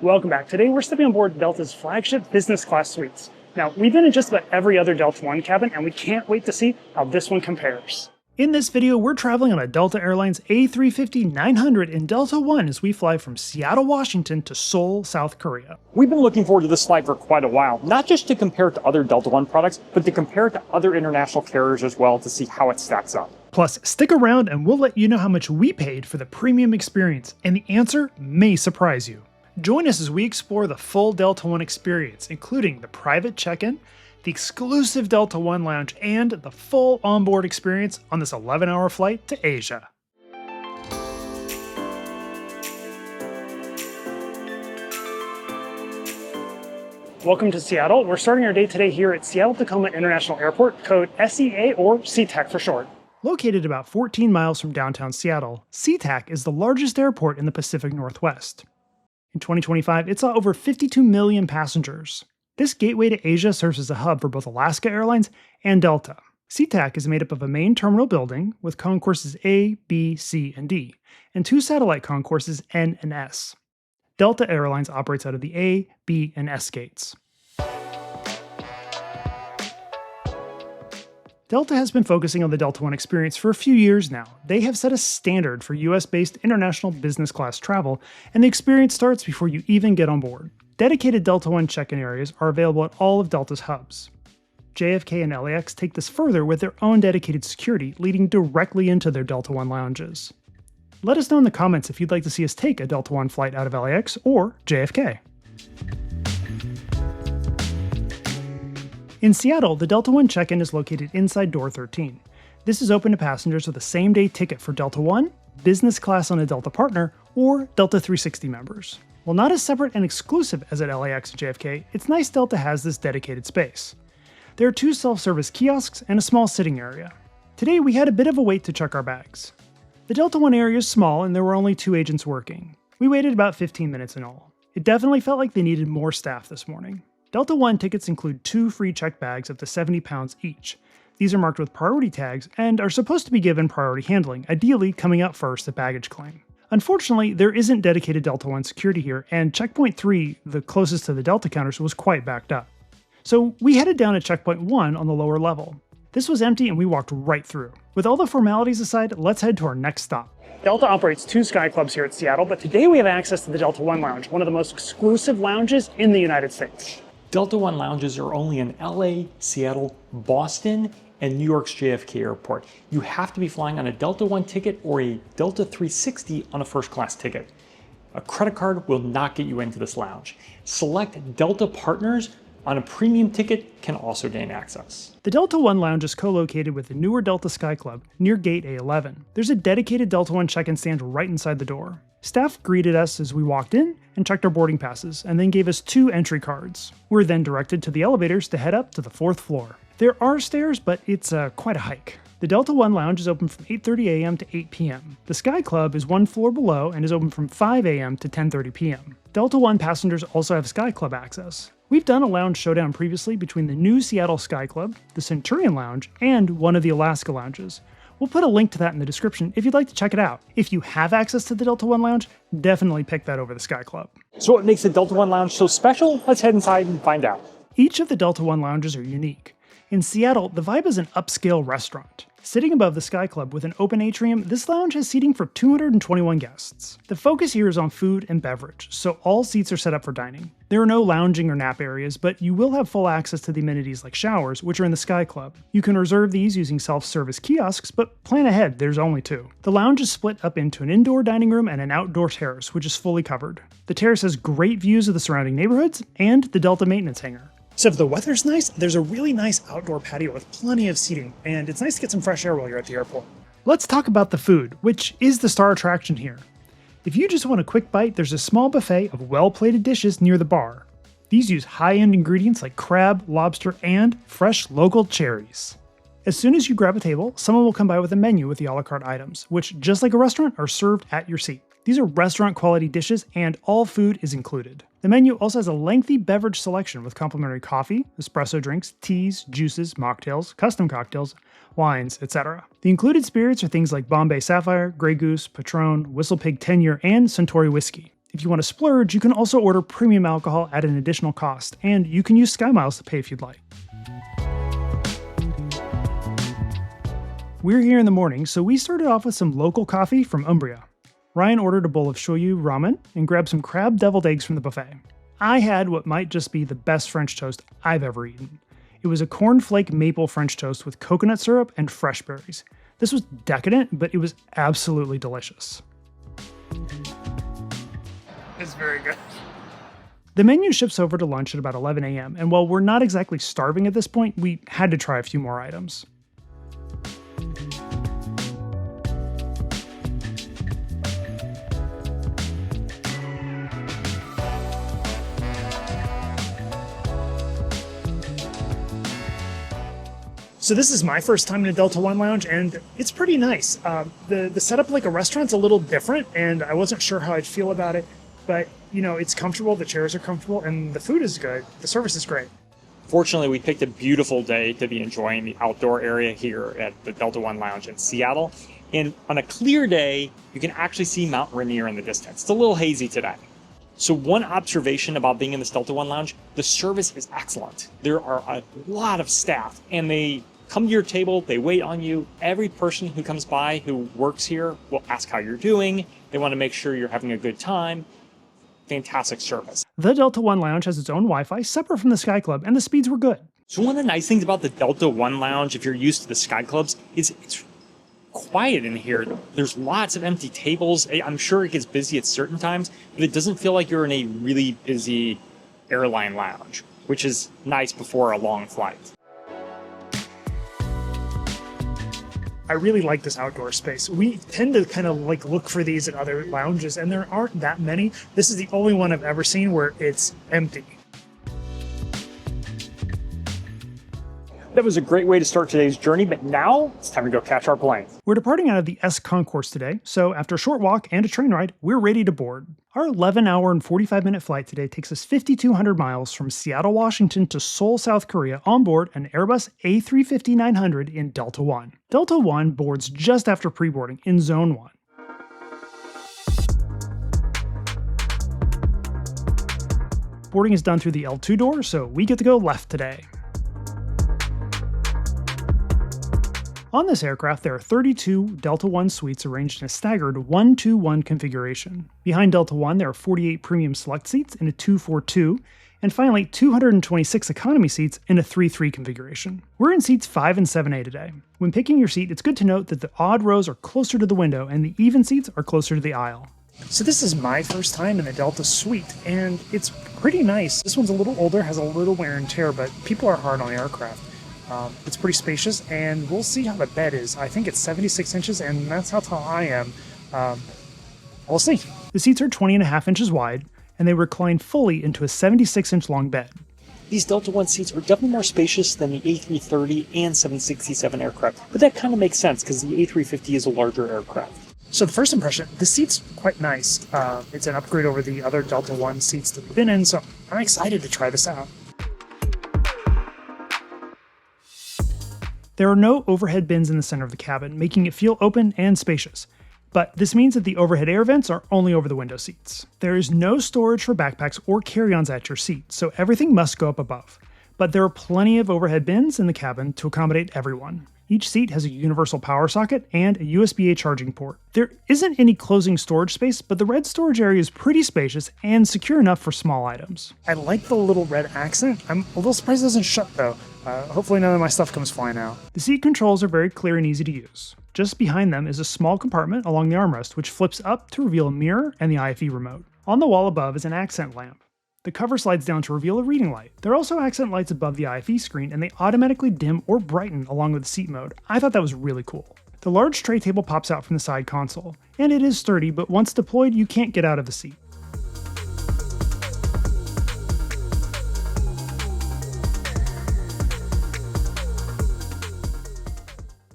Welcome back. Today we're stepping on board Delta's flagship business class suites. Now, we've been in just about every other Delta One cabin, and we can't wait to see how this one compares. In this video, we're traveling on a Delta Airlines A350-900 in Delta One as we fly from Seattle, Washington to Seoul, South Korea. We've been looking forward to this flight for quite a while, not just to compare it to other Delta One products, but to compare it to other international carriers as well to see how it stacks up. Plus, stick around and we'll let you know how much we paid for the premium experience, and the answer may surprise you. Join us as we explore the full Delta One experience, including the private check-in, the exclusive Delta One lounge, and the full onboard experience on this 11-hour flight to Asia. Welcome to Seattle. We're starting our day today here at Seattle-Tacoma International Airport, code SEA or Sea-Tac for short. Located about 14 miles from downtown Seattle, Sea-Tac is the largest airport in the Pacific Northwest. In 2025, it saw over 52 million passengers. This gateway to Asia serves as a hub for both Alaska Airlines and Delta. Sea-Tac is made up of a main terminal building with concourses A, B, C, and D, and two satellite concourses N and S. Delta Airlines operates out of the A, B, and S gates. Delta has been focusing on the Delta One experience for a few years now. They have set a standard for US-based international business class travel, and the experience starts before you even get on board. Dedicated Delta One check-in areas are available at all of Delta's hubs. JFK and LAX take this further with their own dedicated security, leading directly into their Delta One lounges. Let us know in the comments if you'd like to see us take a Delta One flight out of LAX or JFK. In Seattle, the Delta One check-in is located inside door 13. This is open to passengers with a same-day ticket for Delta One, business class on a Delta partner, or Delta 360 members. While not as separate and exclusive as at LAX and JFK, it's nice Delta has this dedicated space. There are two self-service kiosks and a small sitting area. Today we had a bit of a wait to check our bags. The Delta One area is small and there were only 2 agents working. We waited about 15 minutes in all. It definitely felt like they needed more staff this morning. Delta One tickets include 2 free checked bags up to 70 pounds each. These are marked with priority tags and are supposed to be given priority handling, ideally coming out first at baggage claim. Unfortunately, there isn't dedicated Delta One security here, and Checkpoint 3, the closest to the Delta counters, was quite backed up. So we headed down at Checkpoint 1 on the lower level. This was empty and we walked right through. With all the formalities aside, let's head to our next stop. Delta operates 2 Sky Clubs here at Seattle, but today we have access to the Delta One Lounge, one of the most exclusive lounges in the United States. Delta One lounges are only in LA, Seattle, Boston, and New York's JFK Airport. You have to be flying on a Delta One ticket or a Delta 360 on a first class ticket. A credit card will not get you into this lounge. Select Delta partners on a premium ticket can also gain access. The Delta One Lounge is co-located with the newer Delta Sky Club near Gate A11. There's a dedicated Delta One check-in stand right inside the door. Staff greeted us as we walked in and checked our boarding passes, and then gave us 2 entry cards. We were then directed to the elevators to head up to the 4th floor. There are stairs, but it's quite a hike. The Delta One Lounge is open from 8:30 a.m. to 8 p.m. The Sky Club is 1 floor below and is open from 5 a.m. to 10:30 p.m. Delta One passengers also have Sky Club access. We've done a lounge showdown previously between the new Seattle Sky Club, the Centurion Lounge, and one of the Alaska lounges. We'll put a link to that in the description if you'd like to check it out. If you have access to the Delta One Lounge, definitely pick that over the Sky Club. So what makes the Delta One Lounge so special? Let's head inside and find out. Each of the Delta One lounges are unique. In Seattle, the vibe is an upscale restaurant. Sitting above the Sky Club with an open atrium, this lounge has seating for 221 guests. The focus here is on food and beverage, so all seats are set up for dining. There are no lounging or nap areas, but you will have full access to the amenities like showers, which are in the Sky Club. You can reserve these using self-service kiosks, but plan ahead, there's only 2. The lounge is split up into an indoor dining room and an outdoor terrace, which is fully covered. The terrace has great views of the surrounding neighborhoods and the Delta maintenance hangar. So if the weather's nice, there's a really nice outdoor patio with plenty of seating, and it's nice to get some fresh air while you're at the airport. Let's talk about the food, which is the star attraction here. If you just want a quick bite, there's a small buffet of well-plated dishes near the bar. These use high-end ingredients like crab, lobster, and fresh local cherries. As soon as you grab a table, someone will come by with a menu with the a la carte items, which, just like a restaurant, are served at your seat. These are restaurant-quality dishes, and all food is included. The menu also has a lengthy beverage selection with complimentary coffee, espresso drinks, teas, juices, mocktails, custom cocktails, wines, etc. The included spirits are things like Bombay Sapphire, Grey Goose, Patron, Whistle Pig 10-year, and Suntory whiskey. If you want to splurge, you can also order premium alcohol at an additional cost, and you can use SkyMiles to pay if you'd like. We're here in the morning, so we started off with some local coffee from Umbria. Ryan ordered a bowl of shoyu ramen and grabbed some crab deviled eggs from the buffet. I had what might just be the best French toast I've ever eaten. It was a cornflake maple French toast with coconut syrup and fresh berries. This was decadent, but it was absolutely delicious. It's very good. The menu ships over to lunch at about 11 a.m., and while we're not exactly starving at this point, we had to try a few more items. So this is my first time in a Delta One lounge, and it's pretty nice. The setup like a restaurant's a little different, and I wasn't sure how I'd feel about it. But, it's comfortable, the chairs are comfortable, and the food is good. The service is great. Fortunately, we picked a beautiful day to be enjoying the outdoor area here at the Delta One Lounge in Seattle. And on a clear day, you can actually see Mount Rainier in the distance. It's a little hazy today. So one observation about being in this Delta One Lounge, the service is excellent. There are a lot of staff, and they come to your table, they wait on you. Every person who comes by who works here will ask how you're doing. They want to make sure you're having a good time. Fantastic service. The Delta One Lounge has its own Wi-Fi separate from the Sky Club, and the speeds were good. So one of the nice things about the Delta One Lounge, if you're used to the Sky Clubs, is it's quiet in here. There's lots of empty tables. I'm sure it gets busy at certain times, but it doesn't feel like you're in a really busy airline lounge, which is nice before a long flight. I really like this outdoor space. We tend to kind of look for these at other lounges, and there aren't that many. This is the only one I've ever seen where it's empty. That was a great way to start today's journey, but now it's time to go catch our plane. We're departing out of the S Concourse today, so after a short walk and a train ride, we're ready to board. Our 11-hour and 45-minute flight today takes us 5,200 miles from Seattle, Washington to Seoul, South Korea on board an Airbus A350-900 in Delta One. Delta One boards just after pre-boarding in Zone 1. Boarding is done through the L2 door, so we get to go left today. On this aircraft, there are 32 Delta One suites arranged in a staggered 1-2-1 configuration. Behind Delta One, there are 48 premium select seats in a 2-4-2, and finally 226 economy seats in a 3-3 configuration. We're in seats 5 and 7A today. When picking your seat, it's good to note that the odd rows are closer to the window and the even seats are closer to the aisle. So this is my first time in the Delta Suite, and it's pretty nice. This one's a little older, has a little wear and tear, but people are hard on the aircraft. It's pretty spacious, and we'll see how the bed is. I think it's 76 inches, and that's how tall I am. We'll see. The seats are 20.5 inches wide, and they recline fully into a 76-inch long bed. These Delta One seats are definitely more spacious than the A330 and 767 aircraft, but that kind of makes sense because the A350 is a larger aircraft. So the first impression, the seat's quite nice. It's an upgrade over the other Delta One seats that we've been in, so I'm excited to try this out. There are no overhead bins in the center of the cabin, making it feel open and spacious. But this means that the overhead air vents are only over the window seats. There is no storage for backpacks or carry-ons at your seat, so everything must go up above. But there are plenty of overhead bins in the cabin to accommodate everyone. Each seat has a universal power socket and a USB-A charging port. There isn't any closing storage space, but the red storage area is pretty spacious and secure enough for small items. I like the little red accent. I'm a little surprised it doesn't shut though. Hopefully none of my stuff comes flying out. The seat controls are very clear and easy to use. Just behind them is a small compartment along the armrest which flips up to reveal a mirror and the IFE remote. On the wall above is an accent lamp. The cover slides down to reveal a reading light. There are also accent lights above the IFE screen, and they automatically dim or brighten along with the seat mode. I thought that was really cool. The large tray table pops out from the side console, and it is sturdy, but once deployed, you can't get out of the seat.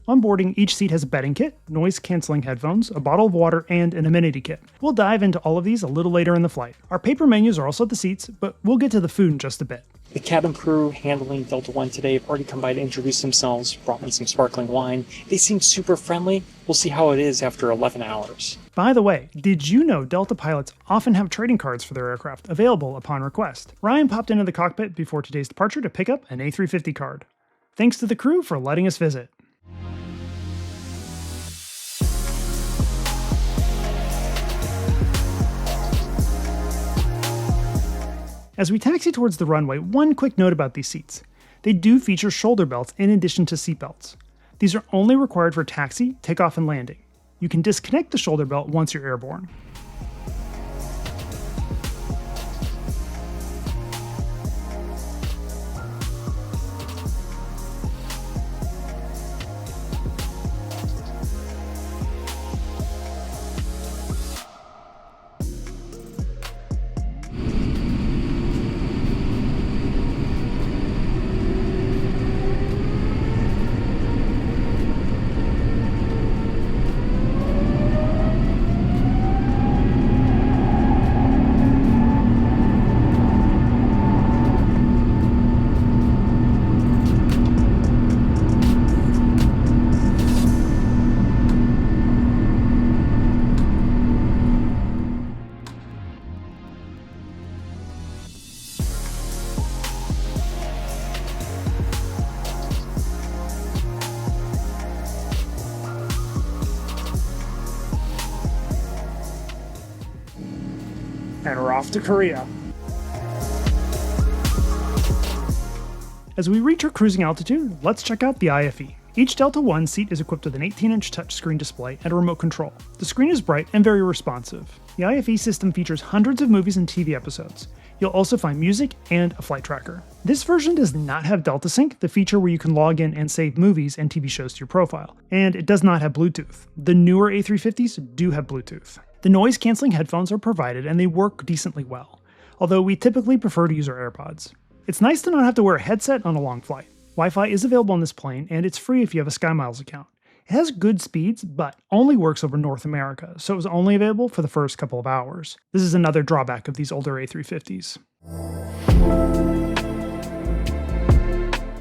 On boarding, each seat has a bedding kit, noise-canceling headphones, a bottle of water, and an amenity kit. We'll dive into all of these a little later in the flight. Our paper menus are also at the seats, but we'll get to the food in just a bit. The cabin crew handling Delta One today have already come by to introduce themselves, brought me some sparkling wine. They seem super friendly. We'll see how it is after 11 hours. By the way, did you know Delta pilots often have trading cards for their aircraft available upon request? Ryan popped into the cockpit before today's departure to pick up an A350 card. Thanks to the crew for letting us visit. As we taxi towards the runway, one quick note about these seats. They do feature shoulder belts in addition to seat belts. These are only required for taxi, takeoff, and landing. You can disconnect the shoulder belt once you're airborne. And we're off to Korea. As we reach our cruising altitude, let's check out the IFE. Each Delta One seat is equipped with an 18-inch touchscreen display and a remote control. The screen is bright and very responsive. The IFE system features hundreds of movies and TV episodes. You'll also find music and a flight tracker. This version does not have Delta Sync, the feature where you can log in and save movies and TV shows to your profile. And it does not have Bluetooth. The newer A350s do have Bluetooth. The noise-canceling headphones are provided and they work decently well, although we typically prefer to use our AirPods. It's nice to not have to wear a headset on a long flight. Wi-Fi is available on this plane, and it's free if you have a SkyMiles account. It has good speeds, but only works over North America, so it was only available for the first couple of hours. This is another drawback of these older A350s.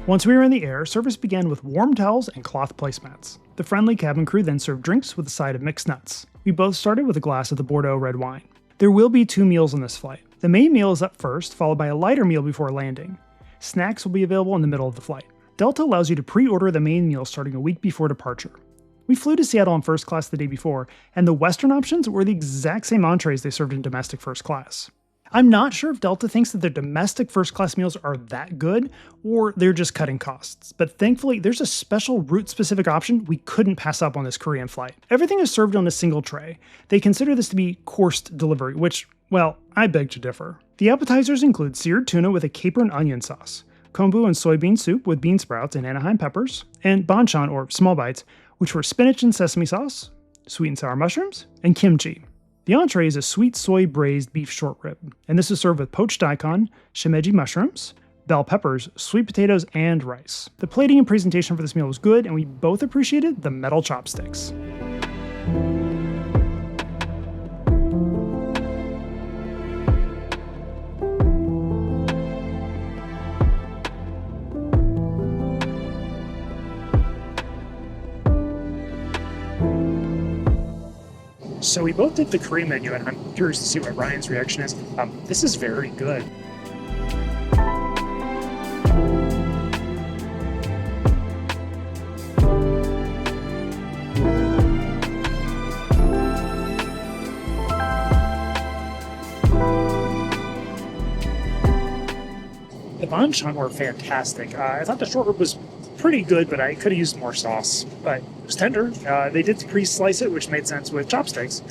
Once we were in the air, service began with warm towels and cloth placemats. The friendly cabin crew then served drinks with a side of mixed nuts. We both started with a glass of the Bordeaux red wine. There will be 2 meals on this flight. The main meal is up first, followed by a lighter meal before landing. Snacks will be available in the middle of the flight. Delta allows you to pre-order the main meal starting a week before departure. We flew to Seattle in first class the day before, and the Western options were the exact same entrees they served in domestic first class. I'm not sure if Delta thinks that their domestic first class meals are that good, or they're just cutting costs, but thankfully there's a special route-specific option we couldn't pass up on this Korean flight. Everything is served on a single tray. They consider this to be coursed delivery, which, well, I beg to differ. The appetizers include seared tuna with a caper and onion sauce, kombu and soybean soup with bean sprouts and Anaheim peppers, and banchan or small bites, which were spinach and sesame sauce, sweet and sour mushrooms, and kimchi. The entree is a sweet soy braised beef short rib, and this is served with poached daikon, shimeji mushrooms, bell peppers, sweet potatoes, and rice. The plating and presentation for this meal was good, and we both appreciated the metal chopsticks. So we both did the Korean menu, and I'm curious to see what Ryan's reaction is. This is very good. The banchan were fantastic. I thought the short rib was pretty good, but I could have used more sauce. But it was tender. They did pre-slice it, which made sense with chopsticks.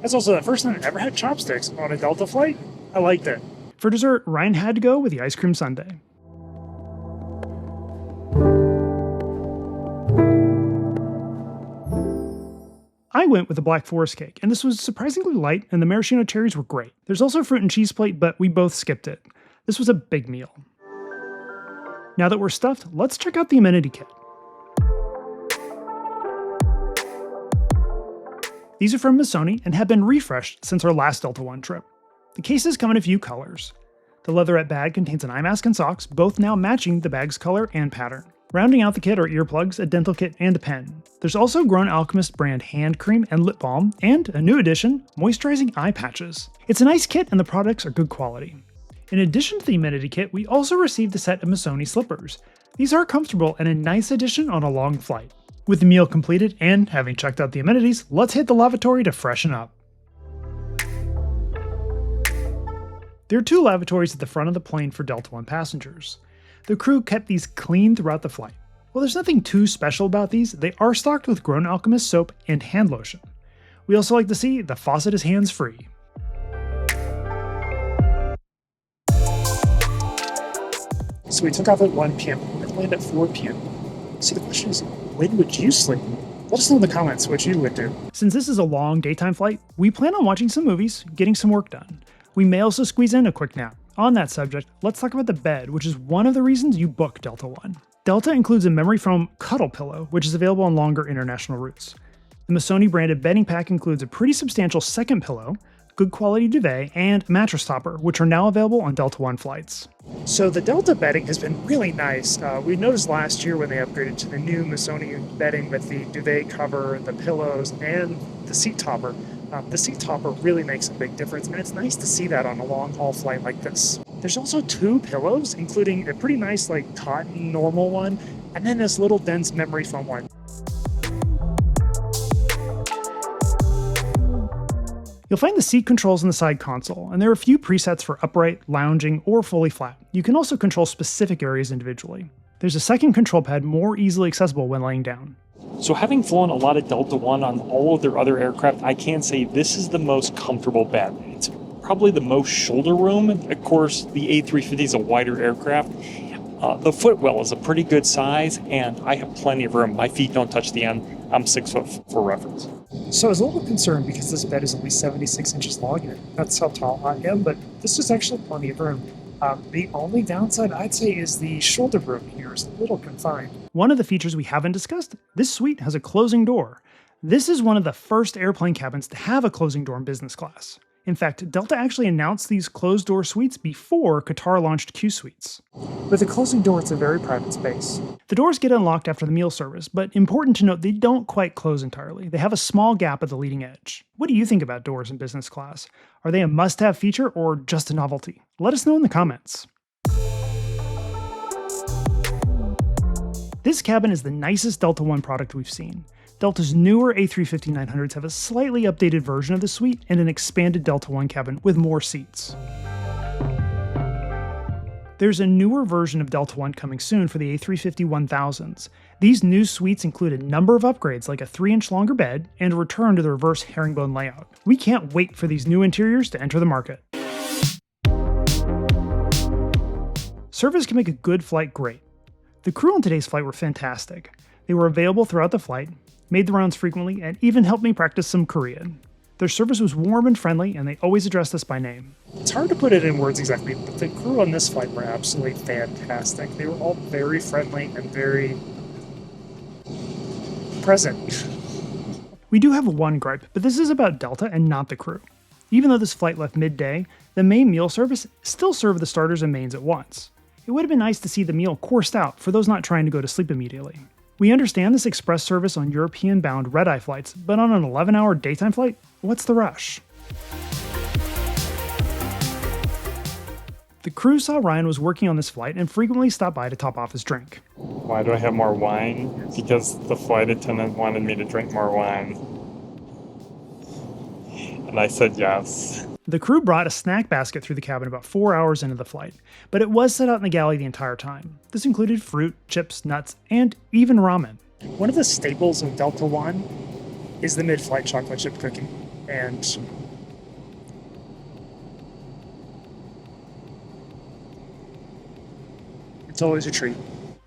That's also the first time I've ever had chopsticks on a Delta flight. I liked it. For dessert, Ryan had to go with the ice cream sundae. I went with the Black Forest cake, and this was surprisingly light, and the maraschino cherries were great. There's also a fruit and cheese plate, but we both skipped it. This was a big meal. Now that we're stuffed, let's check out the amenity kit. These are from Missoni and have been refreshed since our last Delta One trip. The cases come in a few colors. The leatherette bag contains an eye mask and socks, both now matching the bag's color and pattern. Rounding out the kit are earplugs, a dental kit, and a pen. There's also Grown Alchemist brand hand cream and lip balm, and a new addition, moisturizing eye patches. It's a nice kit and the products are good quality. In addition to the Amenity kit, we also received a set of Missoni slippers. These are comfortable and a nice addition on a long flight. With the meal completed and having checked out the amenities, let's hit the lavatory to freshen up. There are 2 lavatories at the front of the plane for Delta One passengers. The crew kept these clean throughout the flight. While there's nothing too special about these, they are stocked with Grown Alchemist soap and hand lotion. We also like to see the faucet is hands-free. So we took off at 1 p.m. and landed at 4 p.m. So the question is, when would you sleep? Let us know in the comments what you would do. Since this is a long daytime flight, we plan on watching some movies, getting some work done. We may also squeeze in a quick nap. On that subject, let's talk about the bed, which is one of the reasons you book Delta One. Delta includes a memory foam cuddle pillow, which is available on longer international routes. The Missoni branded bedding pack includes a pretty substantial second pillow, good quality duvet, and mattress topper, which are now available on Delta One flights. So the Delta bedding has been really nice. We noticed last year when they upgraded to the new Missoni bedding with the duvet cover, the pillows, and the seat topper. The seat topper really makes a big difference, and it's nice to see that on a long-haul flight like this. There's also 2 pillows, including a pretty nice cotton normal one, and then this little dense memory foam one. You'll find the seat controls in the side console, and there are a few presets for upright, lounging, or fully flat. You can also control specific areas individually. There's a second control pad more easily accessible when laying down. So having flown a lot of Delta One on all of their other aircraft, I can say this is the most comfortable bed. It's probably the most shoulder room. Of course, the A350 is a wider aircraft. The footwell is a pretty good size, and I have plenty of room. My feet don't touch the end. I'm 6 foot for reference. So I was a little concerned because this bed is only 76 inches long, and that's how tall I am, but this is actually plenty of room. The only downside, I'd say, is the shoulder room here is a little confined. One of the features we haven't discussed, this suite has a closing door. This is one of the first airplane cabins to have a closing door in business class. In fact, Delta actually announced these closed-door suites before Qatar launched Qsuites. With a closing door, it's a very private space. The doors get unlocked after the meal service, but important to note they don't quite close entirely. They have a small gap at the leading edge. What do you think about doors in business class? Are they a must-have feature or just a novelty? Let us know in the comments. This cabin is the nicest Delta One product we've seen. Delta's newer A350-900s have a slightly updated version of the suite and an expanded Delta One cabin with more seats. There's a newer version of Delta One coming soon for the A350-1000s. These new suites include a number of upgrades like a 3-inch longer bed and a return to the reverse herringbone layout. We can't wait for these new interiors to enter the market. Service can make a good flight great. The crew on today's flight were fantastic. They were available throughout the flight, made the rounds frequently, and even helped me practice some Korean. Their service was warm and friendly, and they always addressed us by name. It's hard to put it in words exactly, but the crew on this flight were absolutely fantastic. They were all very friendly and very present. We do have one gripe, but this is about Delta and not the crew. Even though this flight left midday, the main meal service still served the starters and mains at once. It would have been nice to see the meal coursed out for those not trying to go to sleep immediately. We understand this express service on European-bound red-eye flights, but on an 11-hour daytime flight, what's the rush? The crew saw Ryan was working on this flight and frequently stopped by to top off his drink. Why do I have more wine? Because the flight attendant wanted me to drink more wine. And I said yes. The crew brought a snack basket through the cabin about 4 hours into the flight, but it was set out in the galley the entire time. This included fruit, chips, nuts, and even ramen. One of the staples of Delta One is the mid-flight chocolate chip cookie, and it's always a treat.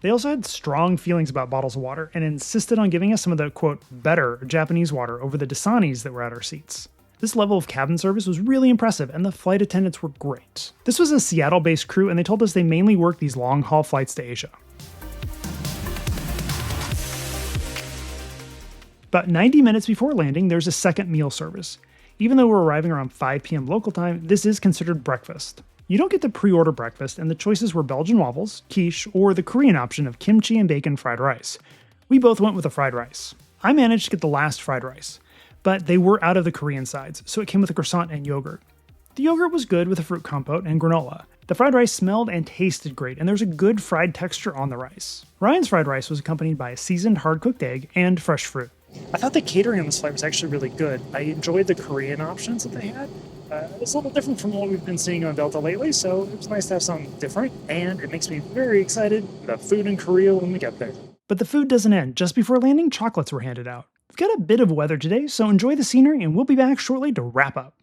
They also had strong feelings about bottles of water and insisted on giving us some of the, quote, better Japanese water over the Dasanis that were at our seats. This level of cabin service was really impressive, and the flight attendants were great. This was a Seattle-based crew, and they told us they mainly work these long-haul flights to Asia. About 90 minutes before landing, there's a second meal service. Even though we're arriving around 5 p.m. local time, this is considered breakfast. You don't get to pre-order breakfast, and the choices were Belgian waffles, quiche, or the Korean option of kimchi and bacon fried rice. We both went with the fried rice. I managed to get the last fried rice, but they were out of the Korean sides, so it came with a croissant and yogurt. The yogurt was good with a fruit compote and granola. The fried rice smelled and tasted great, and there was a good fried texture on the rice. Ryan's fried rice was accompanied by a seasoned hard-cooked egg and fresh fruit. I thought the catering on this flight was actually really good. I enjoyed the Korean options that they had. It's a little different from what we've been seeing on Delta lately, so it was nice to have something different, and it makes me very excited about food in Korea when we get there. But the food doesn't end. Just before landing, chocolates were handed out. We've got a bit of weather today, so enjoy the scenery, and we'll be back shortly to wrap up.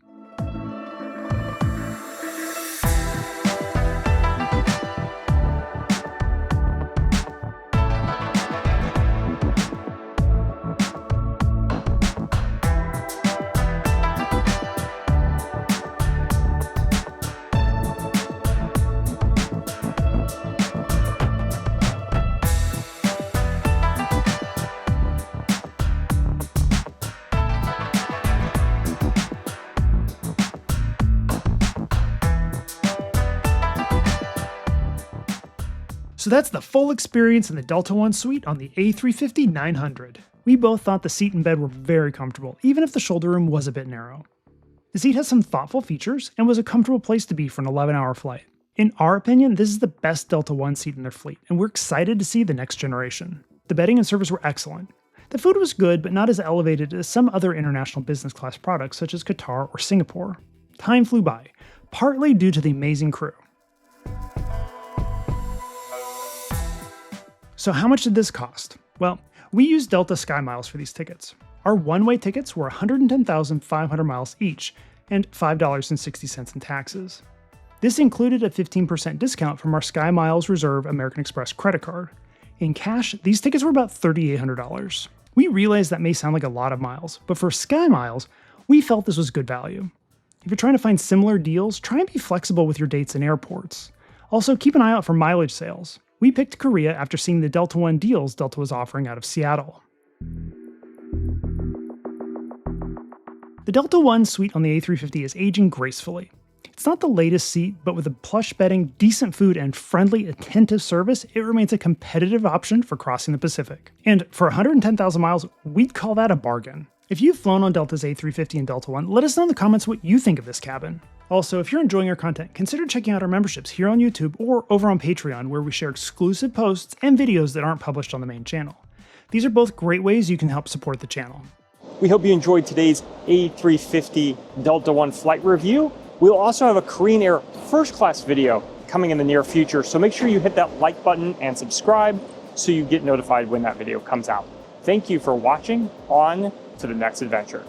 So that's the full experience in the Delta One suite on the A350-900. We both thought the seat and bed were very comfortable, even if the shoulder room was a bit narrow. The seat has some thoughtful features and was a comfortable place to be for an 11-hour flight. In our opinion, this is the best Delta One seat in their fleet, and we're excited to see the next generation. The bedding and service were excellent. The food was good, but not as elevated as some other international business class products such as Qatar or Singapore. Time flew by, partly due to the amazing crew. So how much did this cost? Well, we used Delta Sky Miles for these tickets. Our one-way tickets were 110,500 miles each, and $5.60 in taxes. This included a 15% discount from our Sky Miles Reserve American Express credit card. In cash, these tickets were about $3,800. We realize that may sound like a lot of miles, but for Sky Miles, we felt this was good value. If you're trying to find similar deals, try and be flexible with your dates and airports. Also, keep an eye out for mileage sales. We picked Korea after seeing the Delta One deals Delta was offering out of Seattle. The Delta One suite on the A350 is aging gracefully. It's not the latest seat, but with a plush bedding, decent food, and friendly, attentive service, it remains a competitive option for crossing the Pacific. And for 110,000 miles, we'd call that a bargain. If you've flown on Delta's A350 and Delta One, let us know in the comments what you think of this cabin. Also, if you're enjoying our content, consider checking out our memberships here on YouTube or over on Patreon, where we share exclusive posts and videos that aren't published on the main channel. These are both great ways you can help support the channel. We hope you enjoyed today's A350 Delta One flight review. We'll also have a Korean Air first class video coming in the near future, so make sure you hit that like button and subscribe so you get notified when that video comes out. Thank you for watching. On to the next adventure.